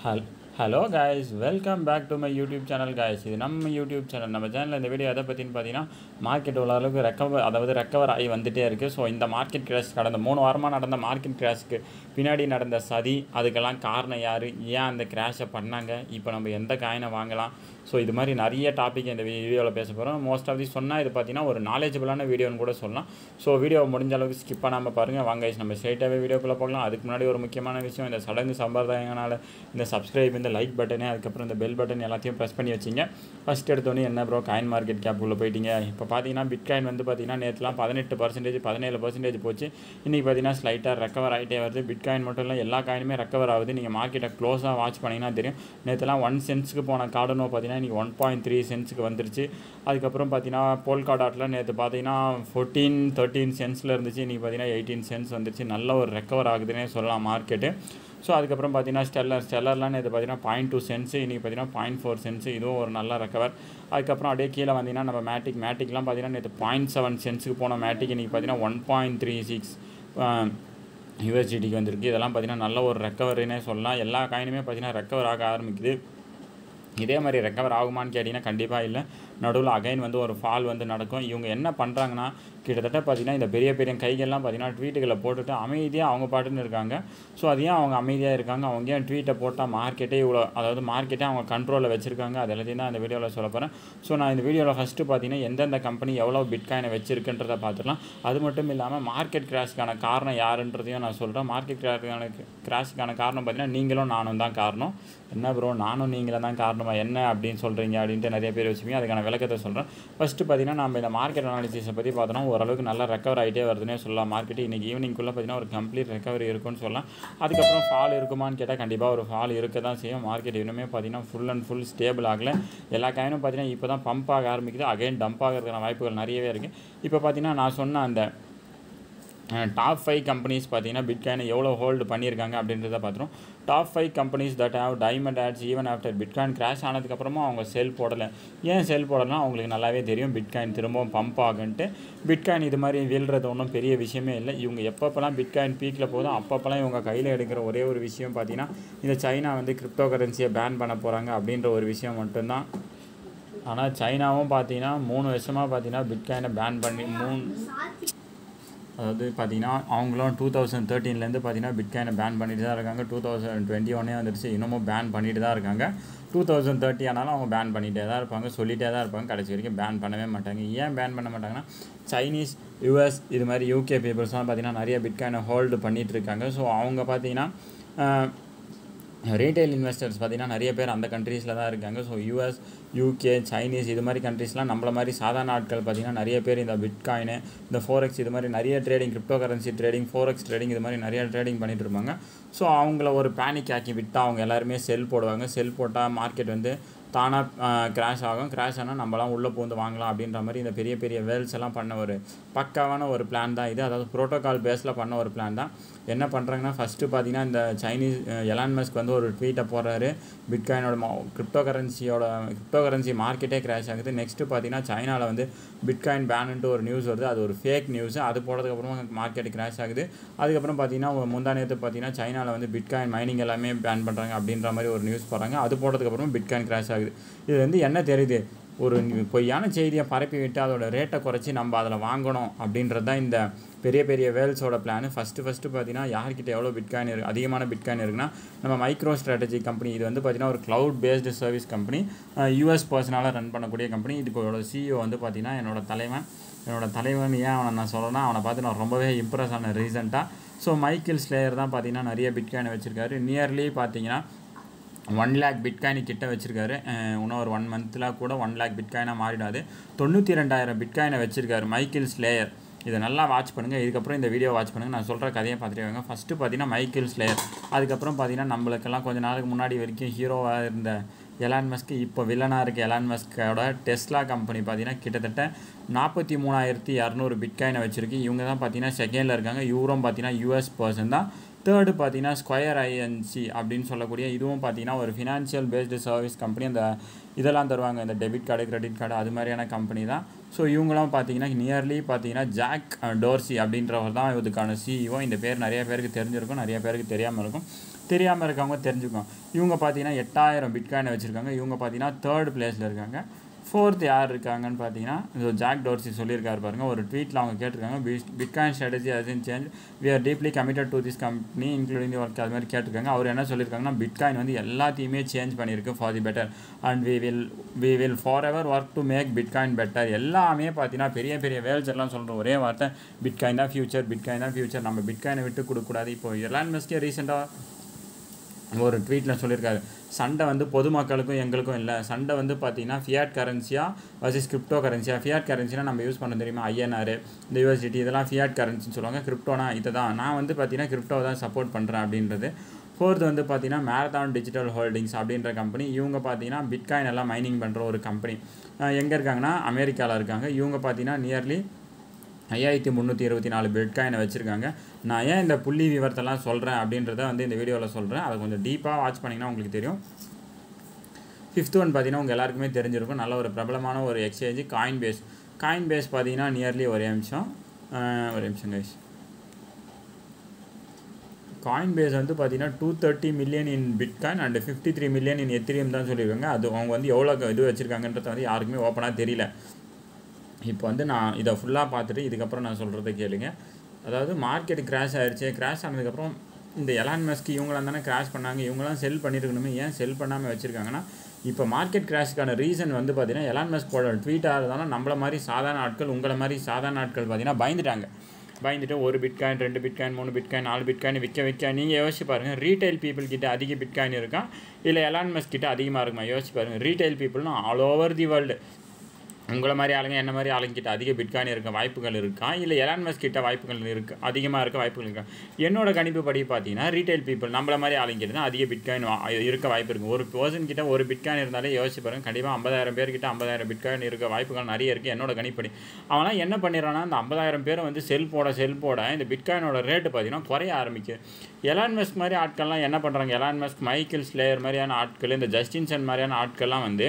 Hel Hello guys, welcome back to my YouTube channel guys. இது நம்ம YouTube channel. நம்ம சேனல்ல இந்த வீடியோ எதை பத்தின்னு பார்த்தீங்கன்னா மார்க்கெட் ஓரளவுக்கு ரெக்கவர் ஆகி வந்துட்டே இருக்குது. ஸோ இந்த மார்க்கெட் கிராஷ் கடந்த 3 வாரமாக நடந்த மார்க்கெட் கிராஷ்க்கு பின்னாடி நடந்த சதி அதுக்கெல்லாம் காரணம் யார், ஏன் அந்த கிராஷை பண்ணாங்க, இப்போ நம்ம எந்த காயினை வாங்கலாம், ஸோ இது மாதிரி நிறைய டாபிக் இந்த வீடியோவில் பேச போகிறோம். மோஸ்ட் ஆஃப் தி சொன்னால் இது பார்த்தீங்கன்னா ஒரு நாலேஜபிளான வீடியோன்னு கூட சொல்லலாம். ஸோ வீடியோ முடிஞ்ச அளவுக்கு ஸ்கிப் பண்ணாமல் பாருங்கள். வாங்க நம்ம ஸ்ட்ரைட்டாகவே வீடியோக்குள்ளே போகலாம். அதுக்கு முன்னாடி ஒரு முக்கியமான விஷயம், இந்த சடங்கு சம்பிரதாயங்களால் இந்த சப்ஸ்கிரைப், இந்த லைக் பட்டனு, அதுக்கப்புறம் இந்த பெல் பட்டன் எல்லாத்தையும் ப்ரெஸ் பண்ணி வச்சிங்க. ஃபஸ்ட் எடுத்தோன்னே என்ன ப்ரோ காயின் மார்க்கெட் கேப்புக்குள்ளே போயிட்டீங்க. இப்போ பார்த்தீங்கன்னா பிட்காயின் வந்து பார்த்தீங்கன்னா நேற்றுலாம் 18%, 17% போச்சு. இன்றைக்கி பார்த்தீங்கன்னா ஸ்லைட்டாக ரெக்கவர் ஆகிட்டே வருது. பிட்காயின் மட்டும் இல்லை, எல்லா காயினுமே ரெக்கவர் ஆகுது. நீங்கள் மார்க்கெட்டை க்ளோஸாக வாட்ச் பண்ணிங்கன்னா தெரியும். நேற்றுலாம் 1 சென்ட்ஸ்க்கு போன கார்டுனோ பார்த்தீங்கன்னா இன்றைக்கி 1.3 சென்ட்ஸுக்கு வந்துருச்சு. அதுக்கப்புறம் பார்த்தீங்கன்னா போல்காடாட்டில் நேற்று பார்த்தீங்கன்னா 13 சென்ட்ஸில் இருந்துச்சு. இன்றைக்கி பார்த்தீங்கன்னா 18 சென்ட்ஸ் வந்துருச்சு. நல்ல ஒரு ரெக்கவர் ஆகுதுன்னே சொல்லலாம் மார்க்கெட்டு. ஸோ அதுக்கப்புறம் பார்த்தீங்கன்னா ஸ்டெல்லர்லாம் நேற்று பார்த்தீங்கன்னா 0.2 சென்ட்ஸு, இன்றைக்கி பார்த்தீங்கன்னா 0.4 சென்ட்ஸு, இதுவும் ஒரு நல்ல ரெக்கவர். அதுக்கப்புறம் அப்படியே கீழே வந்தீங்கன்னா நம்ம மேட்டிக்லாம் பார்த்தீங்கன்னா நேற்று 0.7 சென்ட்ஸுக்கு போன மேட்டிக் இன்றைக்கி பார்த்தீங்கன்னா 1.36 யூஎஸ்டிக்கு வந்திருக்கு. இதெல்லாம் பார்த்தீங்கன்னா நல்ல ஒரு ரெக்கவரினே சொல்லலாம். எல்லா காயினுமே பார்த்தீங்கன்னா ரெக்கவர் ஆக ஆரம்பிக்குது. இதே மாதிரி ரெக்கவர் ஆகுமான்னு கேட்டிங்கன்னா கண்டிப்பாக இல்லை. நடுவில் அகைன் வந்து ஒரு ஃபால் வந்து நடக்கும். இவங்க என்ன பண்ணுறாங்கன்னா கிட்டத்தட்ட பார்த்தீங்கன்னா இந்த பெரிய பெரிய கைகள்லாம் பார்த்தீங்கன்னா ட்வீட்டுகளை போட்டுட்டு அமைதியாக அவங்க பாட்டுன்னு இருக்காங்க. ஸோ அது ஏன் அவங்க அமைதியாக இருக்காங்க, அவங்க ஏன் ட்வீட்டை போட்டால் மார்க்கெட்டே இவ்வளோ, அதாவது மார்க்கெட்டே அவங்க கண்ட்ரோலில் வச்சுருக்காங்க, அது எல்லாத்தையும் தான் இந்த வீடியோவில் சொல்ல போகிறேன். ஸோ நான் இந்த வீடியோவில் ஃபஸ்ட்டு பார்த்தீங்கன்னா எந்தெந்த கம்பெனி எவ்வளோ பிட்காயினை வச்சுருக்குன்றதை பார்த்துக்கலாம். அது மட்டும் இல்லாமல் மார்க்கெட் கிராஷ்க்கான காரணம் யாருன்றதையும் நான் சொல்கிறேன். மார்க்கெட் கிராஷ்க்கான காரணம் பார்த்தீங்கன்னா நீங்களும் நானும் தான் காரணம். என்ன ப்ரோ நானும் நீங்களும் தான் காரணமா என்ன அப்படின்னு சொல்கிறீங்க அப்படின்ட்டு நிறைய பேர் வச்சுப்பீங்க. அதுக்கான விளக்கத்தை சொல்கிறேன். ஃபஸ்ட்டு பார்த்தீங்கன்னா நம்ம இந்த மார்க்கெட் அனாலிசிஸை பற்றி பார்த்தோன்னா ஓரளவுக்கு நல்லா ரெக்கவர் ஆகிட்டே வருதுன்னே சொல்லலாம். மார்க்கெட்டு இன்றைக்கி ஈவினிங்குள்ளே பார்த்தீங்கன்னா ஒரு கம்ப்ளீட் ரெக்கவரி இருக்குன்னு சொல்லலாம். அதுக்கப்புறம் ஃபால் இருக்குமான்னு கேட்டால் கண்டிப்பாக ஒரு ஃபால் இருக்க தான் செய்யும். மார்க்கெட் இன்னுமே பார்த்தீங்கன்னா ஃபுல் அண்ட் ஃபுல் ஸ்டேபிள் ஆகலை. எல்லா காயினும் பார்த்தீங்கன்னா இப்போ தான் பம்ப் ஆக ஆரம்பிக்குது. அகைன் டம்ப் ஆகிறதுக்கான வாய்ப்புகள் நிறையவே இருக்குது. இப்போ பார்த்தீங்கன்னா நான் சொன்ன அந்த டாப் 5 கம்பெனிஸ் பார்த்தீங்கன்னா பிட்காயினை எவ்வளோ ஹோல்டு பண்ணியிருக்காங்க அப்படின்றத பார்த்துரும். Top 5 companies that have diamond hands even after bitcoin crash ஆனதுக்கப்புறமா அவங்க செல் போடலை. ஏன் செல் போடலாம் அவங்களுக்கு நல்லாவே தெரியும். பிட்காயின் திரும்பவும் பம்ப் ஆகுன்ட்டு. பிட்காயின் இது மாதிரி வீழ்றது ஒன்றும் பெரிய விஷயமே இல்லை. இவங்க எப்பப்போலாம் பிட்காயின் பீக்கில் போதும் அப்பப்போலாம் இவங்க கையில் எடுக்கிற ஒரே ஒரு விஷயம் பார்த்தீங்கன்னா இந்த சைனா வந்து கிரிப்டோ கரன்சியை பேன் பண்ண போகிறாங்க அப்படின்ற ஒரு விஷயம் மட்டும்தான். ஆனால் சைனாவும் பார்த்தீங்கன்னா 3 வருஷமாக பார்த்தீங்கன்னா பிட்காயினை பேன் பண்ணி அதாவது பார்த்தீங்கன்னா அவங்களும் 2013 பார்த்தீங்கன்னா பிட்காயினை பேன் பண்ணிட்டு தான் இருக்காங்க. 2021 வந்துடுச்சு, இன்னமும் பேன் பண்ணிட்டு தான் இருக்காங்க. 2030 ஆனாலும் அவங்க பேன் பண்ணிகிட்டே தான் இருப்பாங்க, சொல்லிகிட்டே தான் இருப்பாங்க. கடைசி வரைக்கும் பேன் பண்ணவே மாட்டாங்க. ஏன் பேன் பண்ண மாட்டாங்கன்னா சைனீஸ், யூஎஸ் இது மாதிரி யூகே பீப்புள்ஸ்லாம் பார்த்தீங்கன்னா நிறைய பிட்காயினை ஹோல்டு பண்ணிகிட்டு இருக்காங்க. ஸோ அவங்க பார்த்தீங்கன்னா ரீட்டைல் இன்வெஸ்டர்ஸ் பார்த்தீங்கன்னா நிறைய பேர் அந்த கண்ட்ரீஸில் தான் இருக்காங்க. ஸோ யூஎஸ், யூகே, சைனீஸ் இது மாதிரி கண்ட்ரீஸ்லாம் நம்மள மாதிரி சாதாரண ஆட்கள் பார்த்தீங்கன்னா நிறைய பேர் இந்த பிட்காயினு, இந்த ஃபோரெக்ஸ் இது மாதிரி நிறைய trading, crypto currency trading, forex trading இது மாதிரி நிறைய ட்ரேடிங் பண்ணிட்டு இருப்பாங்க. ஸோ அவங்கள ஒரு பேனிக் ஆக்கி விட்டால் அவங்க எல்லாருமே செல் போடுவாங்க. செல் போட்டால் மார்க்கெட் வந்து தானாக கிராஷ் ஆகும். கிராஷ் ஆனால் நம்மளாம் உள்ளே பூந்து வாங்கலாம் அப்படின்ற மாதிரி இந்த பெரிய பெரிய வேல்ஸ் எல்லாம் பண்ண ஒரு பக்காவான ஒரு பிளான் தான் இது. அதாவது ப்ரோட்டோகால் பேஸில் பண்ண ஒரு பிளான் தான். என்ன பண்ணுறாங்கன்னா ஃபஸ்ட்டு பார்த்தீங்கன்னா இந்த சைனீஸ் எலான் மஸ்க் வந்து ஒரு ட்வீட்டை போடுறாரு. பிட்காயினோட கிரிப்டோ கரன்சி மார்க்கெட்டே கிராஷ் ஆகுது. நெக்ஸ்ட்டு பார்த்தீங்கன்னா சைனாவில் வந்து பிட்காயின் பேனுன்ட்டு ஒரு நியூஸ் வருது. அது ஒரு ஃபேக் நியூஸ். அது போடுறதுக்கப்புறமா மார்க்கெட் கிராஷ் ஆகுது. அதுக்கப்புறம் பார்த்தீங்கன்னா முந்தா நேற்று பார்த்தீங்கன்னா சைனாவில் வந்து பிட்காயின் மைனிங் எல்லாமே பேன் பண்ணுறாங்க அப்படின்ற மாதிரி ஒரு நியூஸ் போடுறாங்க. அது போடுறதுக்கப்புறமா பிட்காயின் கிராஷ் ஆகுது. இது வந்து என்ன தெரியுது, ஒரு பொய்யான செய்தியை பரப்பி விட்டு அதோட ரேட்டை குறைச்சி நம்ம அதில் வாங்கணும் அப்படின்றது தான் இந்த பெரிய பெரிய வேல்ஸோட பிளான். ஃபஸ்ட்டு பார்த்தீங்கன்னா யார்கிட்ட எவ்வளோ பிட்காயின் இருக்குது, அதிகமான பிட்காயின் இருக்குன்னா நம்ம மைக்ரோ ஸ்ட்ராட்டஜி கம்பெனி. இது வந்து பார்த்தீங்கன்னா ஒரு cloud based service company, US பர்சனால் ரன் பண்ணக்கூடிய கம்பெனி. இதுக்கோட சிஇஓ வந்து பார்த்தீங்கன்னா என்னோட தலைவன் ஏன் அவனை நான் சொல்லணும்னா அவனை பார்த்து நான் ரொம்பவே இம்ப்ரெஸ் ஆன ரீசெண்டாக. ஸோ மைக்கேல் ஸ்லேயர் தான் பார்த்தீங்கன்னா நிறைய பிட்காயினை வச்சுருக்காரு. நியர்லி பார்த்தீங்கன்னா 1 lakh பிட்காயின் கிட்ட வச்சுருக்காரு. இன்னும் ஒரு 1 monthல கூட 1 lakh பிட்காயினாக மாறிடாது. 92,000 பிட்காயினை வச்சுருக்காரு மைக்கேல் ஸ்லேயர். இதை நல்லா வாட்ச் பண்ணுங்கள். இதுக்கப்புறம் இந்த வீடியோ வாட்ச் பண்ணுங்கள். நான் சொல்கிற கதையை பார்த்துட்டு வாங்க. ஃபஸ்ட்டு பார்த்தீங்கன்னா மைக்கேல் ஸ்லேயர். அதுக்கப்புறம் பார்த்தீங்கன்னா நம்மளுக்கெல்லாம் கொஞ்சம் நாளுக்கு முன்னாடி வரைக்கும் ஹீரோவாக இருந்த எலான் மஸ்க், இப்போ வில்லனாக இருக்க எலான் மஸ்கோட டெஸ்லா கம்பெனி பார்த்தீங்கன்னா கிட்டத்தட்ட 43,200 பிட்காயினை வச்சுருக்கு. இவங்க தான் பார்த்தீங்கன்னா செகண்டில் இருக்காங்க. இவரும் பார்த்தீங்கன்னா யூஎஸ் பர்சன் தான். தேர்டு பார்த்தீங்கன்னா ஸ்கொயர் ஐஎன்சி அப்படின்னு சொல்லக்கூடிய இதுவும் பார்த்தீங்கன்னா ஒரு ஃபினான்ஷியல் பேஸ்டு சர்வீஸ் கம்பெனி. அந்த இதெல்லாம் தருவாங்க, இந்த டெபிட் கார்டு, கிரெடிட் கார்டு அது மாதிரியான கம்பெனி தான். ஸோ இவங்களாம் பார்த்தீங்கன்னா நியர்லி பார்த்தீங்கன்னா ஜாக் டோர்சி அப்படின்றவர் தான் இதுக்கான சிஇஓ. இந்த பேர் நிறைய பேருக்கு தெரிஞ்சிருக்கும், நிறைய பேருக்கு தெரியாமல் இருக்கும். தெரியாமல் இருக்கவங்க தெரிஞ்சுக்கோங்க. இவங்க பார்த்தீங்கன்னா 8000 பிட்காயினை வச்சுருக்காங்க. இவங்க பார்த்தீங்கன்னா 3rd பிளேஸில் இருக்காங்க. 4th யார் இருக்காங்கன்னு பார்த்தீங்கன்னா இது ஜாக் டோர்சி சொல்லியிருக்காரு பாருங்கள். ஒரு ட்வீட்டில் அவங்க கேட்டிருக்காங்க, bitcoin strategy hasn't change, we are deeply committed to this company including the work, அது மாதிரி கேட்டிருக்காங்க. அவர் என்ன சொல்லியிருக்காங்கன்னா, பிட்காயின் வந்து எல்லாத்தையுமே சேஞ்ச் பண்ணியிருக்கு for the better and we will forever work to make bitcoin better. எல்லாமே பார்த்தீங்கன்னா பெரிய பெரிய வேல்ஸ் எல்லாம் சொல்கிற ஒரே வார்த்தை பிட்காயின் தான் ஃபியூச்சர், பிட்காயின் தான் ஃபியூச்சர். நம்ம பிட்காயினை விட்டு கொடுக்கக்கூடாது. இப்போ எலான் மஸ்கே ரீசெண்டாக ஒரு ட்வீட்டில் சொல்லியிருக்காரு, சண்டை வந்து பொதுமக்களுக்கும் எங்களுக்கும் இல்லை, சண்டை வந்து பார்த்தீங்கன்னா ஃபியாட் கரன்சியாக வர்சஸ் கிரிப்டோ கரன்சியாக. ஃபியாட் கரன்சினா நம்ம யூஸ் பண்ண தெரியுமா, ஐஎன்ஆர், இந்த யூஎஸ்டிடி, இதெல்லாம் ஃபியாட் கரன்சின்னு சொல்லுவாங்க. கிரிப்டோனா இதை தான் நான் வந்து பார்த்தீங்கன்னா கிரிப்டோவை தான் சப்போர்ட் பண்ணுறேன் அப்படின்றது. 4th வந்து பார்த்தீங்கன்னா மேரத்தான் டிஜிட்டல் ஹோல்டிங்ஸ் அப்படின்ற கம்பெனி. இவங்க பார்த்தீங்கன்னா பிட்காயின் எல்லாம் மைனிங் பண்ணுற ஒரு கம்பெனி. எங்கே இருக்காங்கன்னா அமெரிக்காவில் இருக்காங்க. இவங்க பார்த்தீங்கன்னா நியர்லி 5324 பிட்காயினை வச்சுருக்காங்க. நான் ஏன் இந்த புள்ளி விவரத்தெல்லாம் சொல்கிறேன் அப்படின்றத வந்து இந்த வீடியோவில் சொல்கிறேன். அதை கொஞ்சம் டீப்பாக வாட்ச் பண்ணிங்கன்னா உங்களுக்கு தெரியும். 5th ஒன் பார்த்தீங்கன்னா உங்கள் எல்லாருக்குமே தெரிஞ்சிருக்கும், நல்ல ஒரு பிரபலமான ஒரு எக்ஸ்சேஞ்சு காயின்பேஸ். காயின்பேஸ் பார்த்தீங்கன்னா நியர்லி ஒரே நிமிஷம் கைஸ். காயின்பேஸ் வந்து பார்த்தீங்கன்னா 230 million in bitcoin and 53 million in Ethereum தான் சொல்லியிருக்காங்க. அது அவங்க வந்து எவ்வளோ இது வச்சுருக்காங்கன்றது வந்து யாருக்குமே ஓப்பனாக தெரியல. இப்போ வந்து நான் இதை ஃபுல்லாக பார்த்துட்டு இதுக்கப்புறம் நான் சொல்கிறத கேளுங்க. அதாவது மார்க்கெட் கிராஷ் ஆகிடுச்சு. கிராஷ் ஆனதுக்கப்புறம் இந்த எலான் மஸ்க் இவங்களாம் தானே கிராஷ் பண்ணாங்க, இவங்களாம் செல் பண்ணியிருக்கணுமே, ஏன் செல் பண்ணாமல் வச்சுருக்காங்கன்னா, இப்போ மார்க்கெட் கிராஷுக்கான ரீசன் வந்து பார்த்தீங்கன்னா எலான் மஸ்கோட ட்வீட்டாக இருந்தாலும் நம்மள மாதிரி சாதாரண ஆட்கள், உங்களை மாதிரி சாதாரண ஆட்கள் பார்த்தீங்கன்னா பயந்துட்டு ஒரு பிட்காயின் 2 பிட்காயின் 3 பிட்காயின் 4 பிட்காயின் விற்க நீங்கள் யோசிச்சு பாருங்கள். ரீட்டைல் பீப்புள் கிட்ட அதிக பிட்காயின் இருக்கா இல்லை எலான் மஸ்க் கிட்ட அதிகமாக இருக்குமா? யோசிச்சு பாருங்கள். ரீட்டைல் பீப்புள்னா ஆல் ஓவர் தி வேர்ல்டு, உங்களை மாதிரி ஆளுங்க என்ன மாதிரி ஆளுங்கிட்ட அதிக பிட்காயின் இருக்க வாய்ப்புகள் இருக்கா இல்லை எலான் மஸ்க் கிட்ட வாய்ப்புகள் இருக்குது, அதிகமாக இருக்க வாய்ப்புகள் இருக்கா? என்னோட கணிப்பு படி பார்த்தீங்கன்னா ரீட்டைல் பீப்புள் நம்மள மாதிரி ஆளுங்கிட்ட தான் அதிக பிட்காயின் இருக்க வாய்ப்பு இருக்குது. ஒரு பர்சன் கிட்ட ஒரு பிட்காயின் இருந்தாலே யோசிச்சு பாருங்க, கண்டிப்பாக 50,000 பேர்கிட்ட 50,000 பிட்காயின் இருக்க வாய்ப்புகள் நிறைய இருக்குது என்னோட கணிப்படி. அவனால் என்ன பண்ணிடுறான்னா, அந்த 50,000 பேரை வந்து செல் போட இந்த பிட்காயினோட ரேட்டு பார்த்தீங்கன்னா குறைய ஆரம்பிக்குது. எலான் மஸ்க் மாதிரி ஆட்கள்லாம் என்ன பண்ணுறாங்க, எலான் மஸ்க், மைக்கேல் ஸ்லேயர் மாதிரியான ஆட்கள், இந்த ஜஸ்டின்சன் மாதிரியான ஆட்கள்லாம் வந்து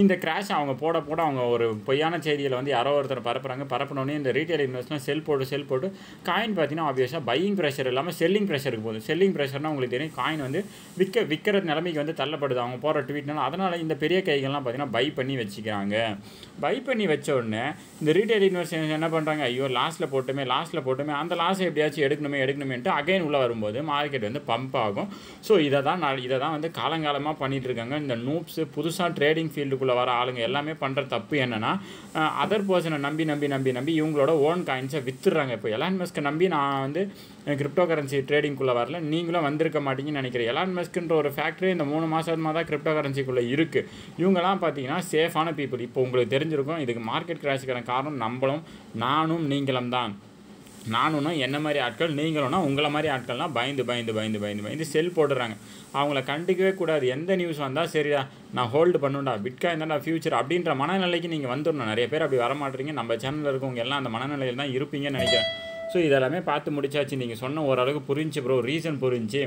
இந்த கிராஷ் அவங்க போட அவங்க ஒரு பொய்யான செய்தியில் வந்து யாரோ ஒருத்தர் பரப்புனோடனே இந்த ரீட்டைல் இன்வெஸ்ட்லாம் செல் போட்டு காயின் பார்த்தீங்கன்னா ஆப்வியஸாக பையிங் ப்ரெஷர் இல்லாமல் செல்லிங் ப்ரெஷருக்கு போகுது. செல்லிங் ப்ரெஷர்னால் உங்களுக்கு தெரியும், காயின் வந்து விற்கிற நிலைமைக்கு வந்து தள்ளப்படுது அவங்க போகிற ட்வீட்னால. அதனால் இந்த பெரிய கைகள்லாம் பார்த்தீங்கன்னா பை பண்ணி வச்சுக்கிறாங்க. பை பண்ணி வச்ச உடனே இந்த ரீட்டைல் இன்வெஸ்டர்ஸ் என்ன பண்ணுறாங்க, ஐயோ லாஸ்ட்டில் போட்டுமே அந்த லாஸை எப்படியாச்சும் எடுக்கணுமேன்ட்டு அகைன் உள்ளே வரும்போது மார்க்கெட் வந்து பம்ப் ஆகும். ஸோ இதை தான் வந்து காலங்காலமாக பண்ணிகிட்டு இருக்காங்க இந்த நூப்ஸு. புதுசாக ட்ரேடிங் ஃபீல்டுக்குள்ளே வர ஆளுங்க எல்லாமே பண்ணுற தப்பு என்னென்னா, அதர் பர்சனை நம்பி இவங்களோட ஓன் காயின்ஸை விற்றுறாங்க. இப்போ எலான் மஸ்க்கை நம்பி நான் வந்து கிரிப்டோ கரன்சி ட்ரேடிங்குள்ளே வரல, நீங்களும் வந்திருக்க மாட்டீங்கன்னு நினைக்கிறேன். எலான் மஸ்க்குன்ற ஒரு ஃபேக்ட்ரி இந்த 3 மாதமாக தான் கிரிப்டோ கரன்சிக்குள்ளே இருக்குது. இவங்கெல்லாம் பார்த்தீங்கன்னா சேஃபான பீப்புள். இப்போ உங்களுக்கு தெரிஞ்சிருக்கும், இதுக்கு மார்க்கெட் கிராஷுக்கான காரணம் நம்மளும் நானும் நீங்களும் தான். நானும்னா என்ன மாதிரி ஆட்கள், நீங்களும்னா உங்களை மாதிரி ஆட்கள்லாம் பயந்து செல் போடுறாங்க. அவங்கள கண்டிக்கவே கூடாது. எந்த நியூஸ் வந்தால் சரிடா நான் ஹோல்டு பண்ணுண்டா, பிட்காயின் தான்டா ஃபியூச்சர் அப்படின்ற மனநிலைக்கு நீங்கள் வந்துடணும். நிறைய பேர் அப்படி வரமாட்டீங்க. நம்ம சேனலில் இருக்கவங்க எல்லாம் அந்த மனநிலையில் தான் இருப்பீங்கன்னு நினைக்கிறேன். ஸோ இதெல்லாமே பார்த்து முடிச்சாச்சு. நீங்கள் சொன்ன ஓரளவுக்கு புரிஞ்சு ப்ரோ, ரீசன் புரிஞ்சு.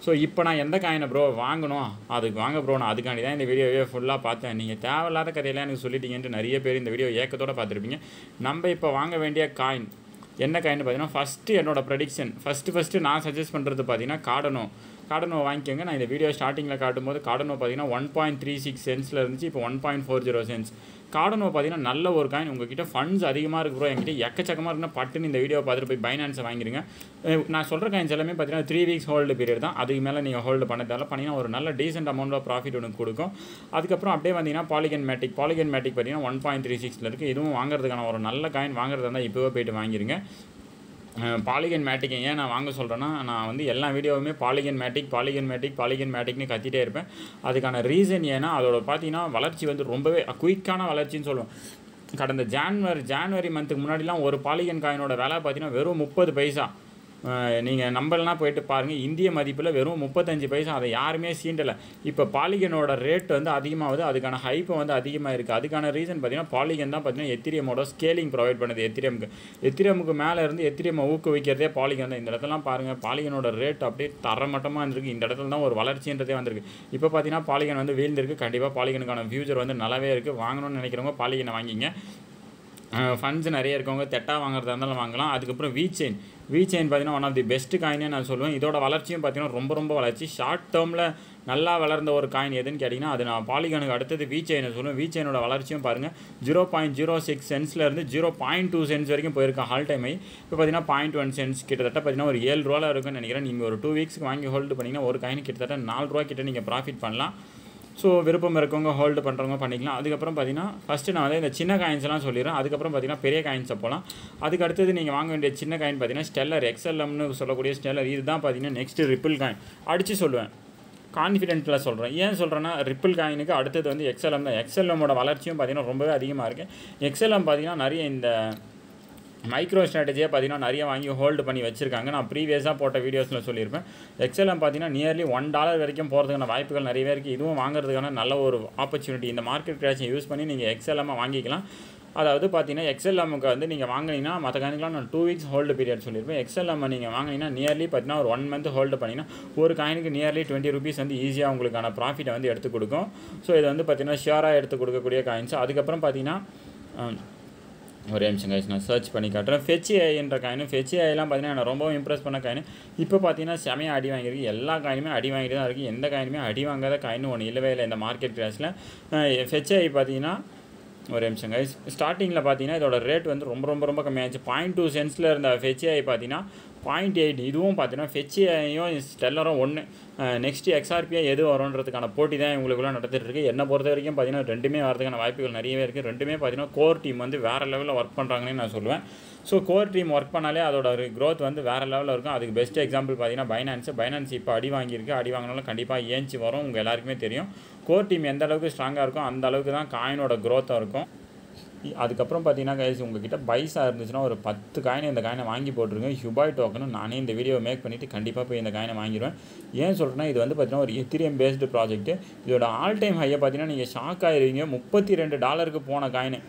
ஸோ இப்போ நான் எந்த காயினை ப்ரோ வாங்கணும், அதுக்கு வாங்க ப்ரோ, நான் அதுக்காண்டி தான் இந்த வீடியோவே ஃபுல்லாக பார்த்தேன். நீங்கள் தேவையில்லாத கதையெல்லாம் எனக்கு சொல்லிட்டீங்கன்ட்டு நிறைய பேர் இந்த வீடியோ ஏக்கத்தோடு பார்த்துருப்பீங்க. நம்ம இப்போ வாங்க வேண்டிய காயின் என்ன காயின்னு பார்த்தீங்கன்னா, ஃபஸ்ட்டு என்னோடய ப்ரெடிக்ஷன் ஃபஸ்ட்டு நான் சஜஸ்ட் பண்ணுறது பார்த்தீங்கன்னா கார்டனோ வாங்கிக்கோங்க. நான் இந்த வீடியோ ஸ்டார்டிங்கில் காட்டும்போது கார்டனோ பார்த்தீங்கன்னா 1.36 சென்ட்ஸில் இருந்துச்சு, இப்போ 1.40 சென்ட்ஸ். கார்டனோ பார்த்தீங்கன்னா நல்ல ஒரு காயின். உங்ககிட்ட ஃபண்ட்ஸ் அதிகமாக இருக்குது ப்ரோ, என்கிட்ட எக்கச்சக்கமாக இருக்குன்னா பட்டுன்னு இந்த வீடியோ பார்த்துட்டு போய் பைனான்ஸை வாங்கிடுங்க. நான் சொல்கிற காயின்ஸ் எல்லாமே பார்த்தீங்கன்னா 3 வீக்ஸ் ஹோல்டு பீரியட் தான். அதுக்கு மேலே நீங்கள் ஹோல்டு பண்ணதால பண்ணிங்கன்னா ஒரு நல்ல டீசென்ட் அமௌண்ட் ஆஃப் ப்ராஃபிட் ஒன்று கொடுக்கும். அதுக்கப்புறம் அப்படியே வந்தீங்கன்னா பாலிகன் மேட்டிக் பார்த்தீங்கன்னா 1.36 இருக்குது. இதுவும் வாங்குறதுக்கான ஒரு நல்ல காயின். வாங்குறதா இருந்தால் இப்போவே போய்ட்டு வாங்கிடுங்க. பாலிகன் மேட்டிக் ஏன் நான் வாங்க சொல்கிறேன்னா, நான் வந்து எல்லா வீடியோவுமே பாலிகன் மேட்டிக்னு கத்திட்டே இருப்பேன். அதுக்கான ரீசன் ஏன்னா, அதோட பார்த்தீங்கன்னா வளர்ச்சி வந்து ரொம்பவே குயிக்கான வளர்ச்சின்னு சொல்லுவோம். கடந்த ஜான்வரி மந்த்துக்கு முன்னாடிலாம் ஒரு பாலிகன் காயினோட விலை பார்த்தீங்கன்னா வெறும் 30 பைசா. நீங்கள் நம்பலாம் போயிட்டு பாருங்கள், இந்திய மதிப்பில் வெறும் 35 பைசா. அதை யாருமே சீண்டலை. இப்போ பாலிகனோட ரேட் வந்து அதிகமாகுது, அதுக்கான ஹைப்பை வந்து அதிகமாக இருக்குது. அதுக்கான ரீசன் பார்த்தீங்கன்னா பாலிகன் தான் பார்த்தீங்கன்னா எத்திரியமோட ஸ்கேலிங் ப்ரொவைட் பண்ணுது. எத்திரியமுக்கு மேலே இருந்து எத்திரியமை ஊக்குவிக்கிறதே பாலிகன் தான். இந்த இடத்துலாம் பாருங்கள், பாலிகனோட ரேட் அப்படியே தரமட்டமாக இருந்திருக்கு. இந்த இடத்துல தான் ஒரு வளர்ச்சின்றதே வந்திருக்கு. இப்போ பார்த்தீங்கன்னா பாலிகன் வந்து வீழ்ந்திருக்கு. கண்டிப்பாக பாலிகனுக்கான ஃபியூச்சர் வந்து நல்லாவே இருக்குது. வாங்கணும்னு நினைக்கிறவங்க பாலிகனை வாங்கிங்க. ஃபண்ட்ஸ் நிறைய இருக்கவங்க தெட்டா வாங்குறதா இருந்தாலும் வாங்கலாம். அதுக்கப்புறம் வி செயின் பார்த்தீங்கன்னா ஒன் ஆஃப் தி பெஸ்ட் காயினே நான் சொல்லுவேன். இதோட வளர்ச்சியும் பார்த்தீங்கன்னா ரொம்ப வளர்ச்சி. ஷார்ட் டேர்மில் நல்லா வளர்ந்த ஒரு காயின் எதுன்னு கேட்டிங்கன்னா அது நான் பாலிகானுக்கு அடுத்தது வி செயினை சொல்லுவேன். வி செயினோட வளர்ச்சியும் பாருங்கள் 0.06 சென்ட்ஸ்லேருந்து 0.2 சென்ட்ஸ் வரைக்கும் போயிருக்கேன் ஹால் டைம். இப்போ பார்த்தீங்கன்னா 0.1 சென்ட்ஸ் கிட்டத்தட்ட பார்த்தீங்கன்னா ஒரு 7 ரூபாவில் இருக்குன்னு நினைக்கிறேன். நீங்கள் ஒரு 2 வீக்ஸ்க்கு வாங்கி ஹோல்டு பண்ணிங்கன்னா ஒரு காயின் கிட்டத்தட்ட 4 ரூபா கிட்ட நீங்கள் ப்ராஃபிட் பண்ணலாம். ஸோ விருப்பம் இருக்கவங்க ஹோல்டு பண்ணுறவங்க பண்ணிக்கலாம். அதுக்கப்புறம் பார்த்தீங்கன்னா ஃபஸ்ட்டு நான் வந்து இந்த சின்ன காயின்ஸ்லாம் சொல்லிடுறேன். அதுக்கப்புறம் பார்த்தீங்கன்னா பெரிய காயின்ஸை போகலாம். அதுக்கு அடுத்தது நீங்கள் வாங்க வேண்டிய சின்ன காயின் பார்த்தீங்கன்னா ஸ்டெல்லர் XLMனு சொல்லக்கூடிய ஸ்டெல்லர். இதுதான் பார்த்தீங்கன்னா நெக்ஸ்ட்டு ரிப்பிள் காயின் அடித்து சொல்லுவேன். கான்ஃபிடென்ட்டில் சொல்கிறேன். ஏன் சொல்கிறேன்னா ரிப்பிள் காயினுக்கு அடுத்தது வந்து XLM தான். XLMோட வளர்ச்சியும் பார்த்தீங்கன்னா ரொம்பவே அதிகமாக இருக்குது. XLM பார்த்தீங்கன்னா நிறைய இந்த மைக்ரோ ஸ்ட்ராட்டஜியாக பார்த்தீங்கன்னா நிறைய வாங்கி ஹோல்டு பண்ணி வச்சுருக்காங்க. நான் ப்ரீவியஸாக போட்ட வீடியோஸில் சொல்லியிருப்பேன். XLM பார்த்தீங்கன்னா நியர்லி $1 வரைக்கும் போகிறதுக்கான வாய்ப்புகள் நிறையவே இருக்குது. இதுவும் வாங்குறதுக்கான நல்ல ஒரு ஆப்பர்ச்சுனிட்டி. இந்த மார்க்கெட் கிராஷை யூஸ் பண்ணி நீங்கள் XLM வாங்கிக்கலாம். அதாவது பார்த்தீங்கன்னா XLMக்கு வந்து நீங்கள் வாங்கினீங்கன்னா மற்ற காயினுக்குலாம் நான் 2 வீக்ஸ் ஹோல்டு பீரியட் சொல்லியிருப்பேன். XLM நீங்கள் வாங்கினீங்கன்னா நியர்லி பார்த்தீங்கன்னா ஒரு 1 மந்த் ஹோல்டு பண்ணிங்கன்னா ஒரு காயினுக்கு நியர்லி 20 rupees வந்து ஈஸியாக உங்களுக்கான ப்ராஃபிட்டை வந்து எடுத்து கொடுக்கும். ஸோ இது வந்து பார்த்தீங்கன்னா ஷியராக எடுத்து கொடுக்கக்கூடிய காயின்ஸ். அதுக்கப்புறம் பார்த்தீங்கன்னா ஒரே நிமிஷம் கைஸ் நான் சர்ச் பண்ணி காட்டுறேன். ஃபெச்ஏஐன்ற காயின். ஃபெச்ஏஐலாம் பார்த்தீங்கன்னா நான் ரொம்பவும் இம்ப்ரெஸ் பண்ண காயின். இப்போ பார்த்தீங்கன்னா செமையாக அடி வாங்கியிருக்கு. எல்லா காயினுமே அடி வாங்கிட்டு தான் இருக்குது. எந்த காயினுமே அடி வாங்காத காயின் ஒன்று இல்லவே இல்லை இந்த மார்க்கெட் கிராஷில். ஃபெச்ஏஐ பார்த்தீங்கன்னா ஒரு நிமிஷம் கைஸ் ஸ்டார்டிங்கில் பார்த்தீங்கன்னா இதோட ரேட் வந்து ரொம்ப கம்மியாகிடுச்சு. 0.2 சென்ட்ஸில் இருந்த ஃபெச்ஏஐ பார்த்தீங்கன்னா 0.8. இதுவும் பார்த்தீங்கன்னா ஃபெச்ஏஐயும் ஸ்டெல்லரும் ஒன்று. நெக்ஸ்ட்டு XRP எது வரும்ன்றதுக்கான போட்டி தான் இவங்களுக்குள்ள நடந்துட்டு இருக்குது. என்னை பொறுத்த வரைக்கும் பார்த்தீங்கன்னா ரெண்டுமே வரதுக்கான வாய்ப்புகள் நிறையவே இருக்குது. ரெண்டுமே பார்த்தீங்கன்னா கோர் டீம் வந்து வேறு லெவலில் ஒர்க் பண்ணுறாங்கன்னு நான் சொல்லுவேன். ஸோ கோர் டீம் ஒர்க் பண்ணாலே அதோட க்ரோத் வந்து வேறு லெவலில் இருக்கும். அதுக்கு பெஸ்ட் எக்ஸாம்பிள் பார்த்தீங்கன்னா பைனான்ஸ் இப்போ அடி வாங்கியிருக்கு. அடி வாங்கினாலும் கண்டிப்பாக ஏஞ்சி வரும். உங்கள் எல்லாருக்குமே தெரியும். கோர் டீம் எந்த அளவுக்கு ஸ்ட்ராங்காக இருக்கும் அந்த அளவுக்கு தான் காயினோட க்ரோத்தாக இருக்கும். அதுக்கப்புறம் பார்த்தீங்கன்னா கைஸ் உங்ககிட்ட பைஸாக இருந்துச்சுன்னா ஒரு 10 காயின் இந்த காயினை வாங்கி போட்டுருங்க. ஹியூபாய் டோக்கனு நானே இந்த வீடியோ மேக் பண்ணிவிட்டு கண்டிப்பாக போய் இந்த காயினை வாங்கிடுவேன். ஏன் சொல்கிறேன்னா இது வந்து பார்த்தீங்கன்னா ஒரு எத்திரியம் பேஸ்டு ப்ராஜெக்ட்டு. இதோட ஆல் டைம் ஹையை பார்த்தீங்கன்னா நீங்கள் ஷாக் ஆகிடுவீங்க. $32 போன காயின்.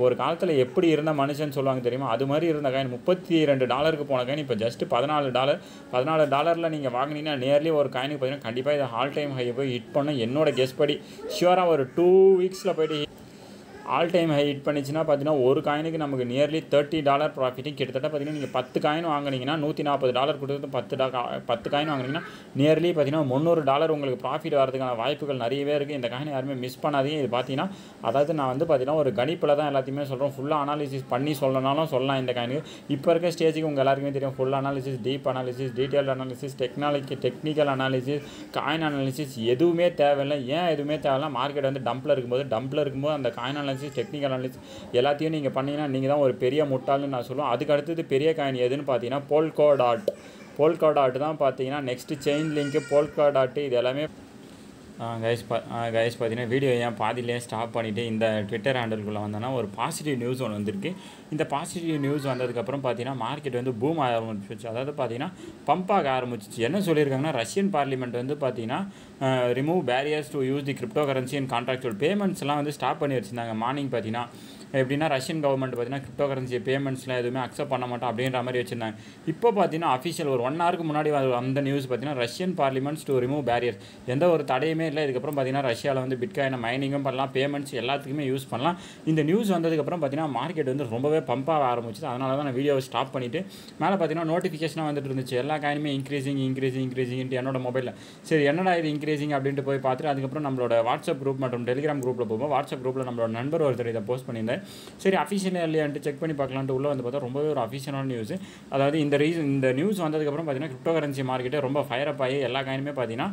ஒரு காலத்தில் எப்படி இருந்த மனுஷன் சொல்லுவாங்க தெரியுமா, அது மாதிரி இருந்த காயின். $32 போன காயின் இப்போ ஜஸ்ட்டு $14 நீங்கள் வாங்கினீங்கன்னா நியர்லி ஒரு காயினுக்கு பார்த்தீங்கன்னா கண்டிப்பாக இதை ஆல் டைம் ஹையை போய் ஹிட் பண்ண என்னோட கெஸ் படி ஷியூராக ஒரு 2 வீக்ஸில் போய்ட்டு ஆல் டைம் ஹை ஹிட் பண்ணிச்சுன்னா பார்த்தீங்கன்னா ஒரு காயினுக்கு நமக்கு நியர்லி $30 ப்ராஃபிட்டும். கிட்டத்தட்ட பார்த்தீங்கன்னா நீங்கள் 10 காயின் வாங்கினீங்கன்னா $140 கொடுத்து 10 காயின் வாங்கினீங்கன்னா நியர்லி பார்த்தீங்கன்னா $300 உங்களுக்கு ப்ராஃபிட் வரதுக்கான வாய்ப்புகள் நிறையவே இருக்குது. இந்த காயின் யாருமே மிஸ் பண்ணாதீங்க. இது பார்த்தீங்கன்னா அதாவது நான் வந்து பார்த்தீங்கன்னா ஒரு கணிப்பில் தான் எல்லாத்தையுமே சொல்கிறோம். ஃபுல்லாக அனாலிசிஸ் பண்ணி சொல்லனாலும் சொல்லலாம். இந்த காயினுக்கு இப்போ இருக்க ஸ்டேஜுக்கு உங்கள் எல்லாருக்குமே தெரியும். Full analysis, deep analysis, detail analysis, technical analysis, coin analysis எதுவுமே தேவையில்லை. ஏன் எதுவுமே தேவையில்லை? மார்க்கெட் வந்து டம்பில் இருக்கும்போது அந்த காயின் அனாலிசிஸ், டெக்னிக்கல் அனாலிசிஸ் எல்லாத்தையும் நீங்கள் பண்ணிங்கன்னா நீங்கள் தான் ஒரு பெரிய முட்டாள்னு நான் சொல்லுவேன். அதுக்கு அடுத்தது பெரிய காயின் எதுன்னு பார்த்தீங்கன்னா போல்கா டாட் தான் பார்த்தீங்கன்னா நெக்ஸ்ட்டு செயின் லிங்க்கு போல்கா.டாட் இது எல்லாமே கைஸ் பார்த்தீங்கன்னா வீடியோ ஏன் பாதியிலே ஸ்டாப் பண்ணிவிட்டு இந்த ட்விட்டர் ஹேண்டலுக்குள்ளே வந்தோன்னா ஒரு பாசிட்டிவ் நியூஸ் ஒன்று வந்திருக்கு. இந்த பாசிட்டிவ் நியூஸ் வந்ததுக்கப்புறம் பார்த்தீங்கன்னா மார்க்கெட் வந்து பூம் ஆக ஆரம்பிச்சிச்சு. அதாவது பார்த்தீங்கன்னா பம்ப் ஆக ஆரம்பிச்சிச்சு. என்ன சொல்லியிருக்காங்கன்னா ரஷ்யன் பார்லிமெண்ட் வந்து பார்த்தீங்கன்னா remove barriers to use the crypto currency and contractual பேமெண்ட்ஸ்லாம் வந்து ஸ்டாப் பண்ணி வச்சுருந்தாங்க. மார்னிங் பார்த்தீங்கன்னா எப்படின்னா ரஷ்யன் கவர்மெண்ட் பார்த்தீங்கன்னா கிரிப்டோ கரன்சி பேமெண்ட்ஸ்லாம் எதுவுமே அக்செப்ட் பண்ண மாட்டோம் அப்படின்ற மாதிரி வச்சுருந்தாங்க. இப்போ பார்த்தீங்கன்னா அஃபிஷியல் ஒரு 1 ஹவருக்கு முன்னாடி அந்த நியூஸ் பார்த்தீங்கன்னா Russian parliament's to remove barriers, எந்த ஒரு தடையுமே இல்லை. இதுக்கப்புறம் பார்த்தீங்கன்னா ரஷ்யாவில் வந்து பிட்காயினை மைனிங்கும் பண்ணலாம், பேமெண்ட்ஸ் எல்லாத்துக்குமே யூஸ் பண்ணலாம். இந்த நியூஸ் வந்ததுக்கப்புறம் பார்த்தீங்கன்னா மார்க்கெட் வந்து ரொம்பவே பம்பாக ஆரம்பிச்சிச்சு. அதனால தான் நான் வீடியோவை ஸ்டாப் பண்ணிவிட்டு மேலே பார்த்தீங்கன்னா நோட்டிஃபிகேஷனாக வந்துட்டு இருந்துச்சு. எல்லா காயினுமே இன்க்ரீஸிங்ட்டு என்னோட மொபைலில். சரி என்னடா இது இன்க்ரீஸிங் அப்படின்ட்டு போய் பார்த்துட்டு அதுக்கப்புறம் நம்மளோட வாட்ஸ்அப் குரூப் மற்றும் டெலிகிராம் குரூப்பில் போவோம். வாட்ஸ்அப் குரூப்பில் நம்மளோட நண்பர் ஒருத்தர் இதை போஸ்ட் பண்ணியிருந்தேன். சரி அஃபிஷியல் இல்லையான்ட்டு செக் பண்ணி பார்க்கலான்ட்டு உள்ளே வந்து பார்த்தா ரொம்பவே ஒரு அஃபிஷியலான நியூஸ். அதாவது இந்த நியூஸ் வந்ததுக்கப்புறம் பார்த்தீங்கன்னா கிரிப்டோ கரன்சி மார்க்கெட்டே ரொம்ப ஃபயர் அப் ஆகி எல்லா காயினுமே பார்த்தீங்கன்னா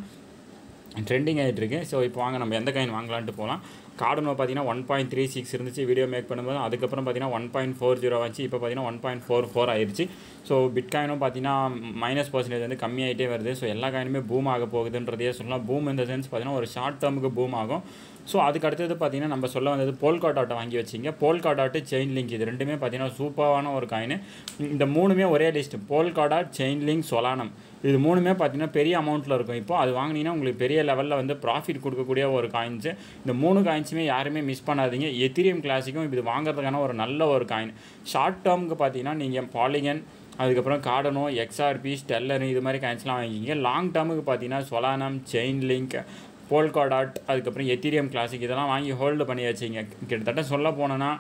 ட்ரெண்டிங் ஆகிட்டு இருக்கு. ஸோ இப்போ வாங்க நம்ம எந்த காயின் வாங்கலான்ட்டு போகலாம். கார்டனோ பார்த்தீங்கன்னா 1.36 இருந்துச்சு வீடியோ மேக் பண்ணும்போது. அதுக்கப்புறம் பார்த்தீங்கன்னா 1.40 ஆச்சு. இப்போ பார்த்தீங்கன்னா 1.44 ஆயிடுச்சு. ஸோ பிட்காயினும் பார்த்தீங்கன்னா -% வந்து கம்மியாகிட்டே வருது. ஸோ எல்லா காயினுமே பூம் ஆக போகுதுன்றதையே சொல்லலாம். பூம் இந்த சென்ஸ் பார்த்தீங்கன்னா ஒரு ஷார்ட் டேர்முக்கு பூம் ஆகும். ஸோ அதுக்கு அடுத்தது பார்த்தீங்கன்னா நம்ம சொல்ல வந்தது போல்கா.டாட்டை வாங்கி வச்சிங்க. போல்கா.டாட், செயின் லிங்க் இது ரெண்டுமே பார்த்தீங்கன்னா சூப்பரான ஒரு காயின். இந்த மூணுமே ஒரே லிஸ்ட். போல்கா.டாட், செயின் லிங்க், சொலானம் இது மூணுமே பார்த்தீங்கன்னா பெரிய அமௌண்ட்டில் இருக்கும். இப்போ அது வாங்கினீங்கன்னா உங்களுக்கு பெரிய லெவலில் வந்து ப்ராஃபிட் கொடுக்கக்கூடிய ஒரு காயின்ஸு. இந்த 3 காயின்ஸுமே யாருமே மிஸ் பண்ணாதீங்க. எத்திரியம் கிளாசிக்கும் இது வாங்குறதுக்கான ஒரு நல்ல ஒரு காயின். ஷார்ட் டேர்முக்கு பார்த்தீங்கன்னா நீங்கள் பாலிகன், அதுக்கப்புறம் கார்டனோ, XRP, ஸ்டெல்லர் இது மாதிரி காயின்ஸ்லாம் வாங்கிக்கிங்க. லாங் டேர்முக்கு பார்த்தீங்கன்னா சொலானம், செயின் லிங்க், போல்கா.டாட், அதுக்கப்புறம் எத்திரியம் கிளாசிக் இதெல்லாம் வாங்கி ஹோல்டு பண்ணி வச்சிங்க. கிட்டத்தட்ட சொல்ல போனோன்னா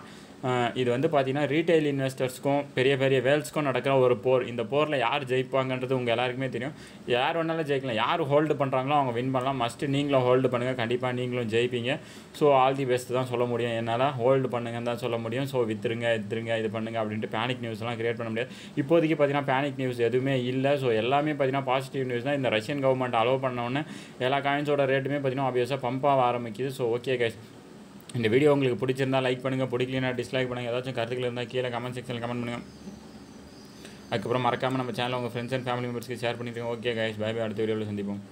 இது வந்து பார்த்தீங்கன்னா ரீட்டைல் இன்வெஸ்டர்ஸ்க்கும் பெரிய பெரிய வேல்ஸ்க்கும் நடக்கிற ஒரு போர். இந்த போரில் யார் ஜெயிப்பாங்கன்றது உங்கள் எல்லாருக்குமே தெரியும். யார் வேணாலும் ஜெயிக்கலாம். யார் ஹோல்டு பண்ணுறாங்களோ அவங்க வின் பண்ணலாம். மஸ்ட்டு நீங்களும் ஹோல்டு பண்ணுங்கள், கண்டிப்பாக நீங்களும் ஜெயிப்பீங்க. ஸோ ஆல் தி பெஸ்ட் தான் சொல்ல முடியும் என்னால். ஹோல்டு பண்ணுங்கன்னு தான் சொல்ல முடியும். ஸோ வித்துருங்க இது பண்ணுங்க அப்படின்ட்டு பேனிக் நியூஸ்லாம் கிரியேட் பண்ண முடியாது. இப்போதைக்கு பார்த்தீங்கன்னா பேனிக் நியூஸ் எதுவுமே இல்லை. ஸோ எல்லாமே பார்த்தீங்கன்னா பாசிட்டிவ் நியூஸ் தான். இந்த ரஷ்யன் கவர்மெண்ட் அலோவ் பண்ணோன்னே எல்லா காயின்ஸோட ரேட்டுமே பார்த்தீங்கன்னா ஆப்வியஸாக பம்ப் ஆக ஆரம்பிக்குது. ஸோ ஓகே கைஸ், இந்த வீடியோ உங்களுக்கு பிடிச்சிருந்தா லைக் பண்ணுங்கள், பிடிக்கலனா டிஸ்லைக் பண்ணுங்கள். ஏதாச்சும் கருத்துக்கள் இருந்தால் கீழே கமெண்ட் செக்ஷனில் கமெண்ட் பண்ணுங்கள். அதுக்கப்புறம் மறக்காமல் நம்ம சேனலை உங்கள் ஃப்ரெண்ட்ஸ் அண்ட் ஃபேமிலி மெம்பர்ஸ்க்கு ஷேர் பண்ணிடுங்க. ஓகே கைஸ், பை பை, அடுத்த வீடியோவில் சந்திப்போம்.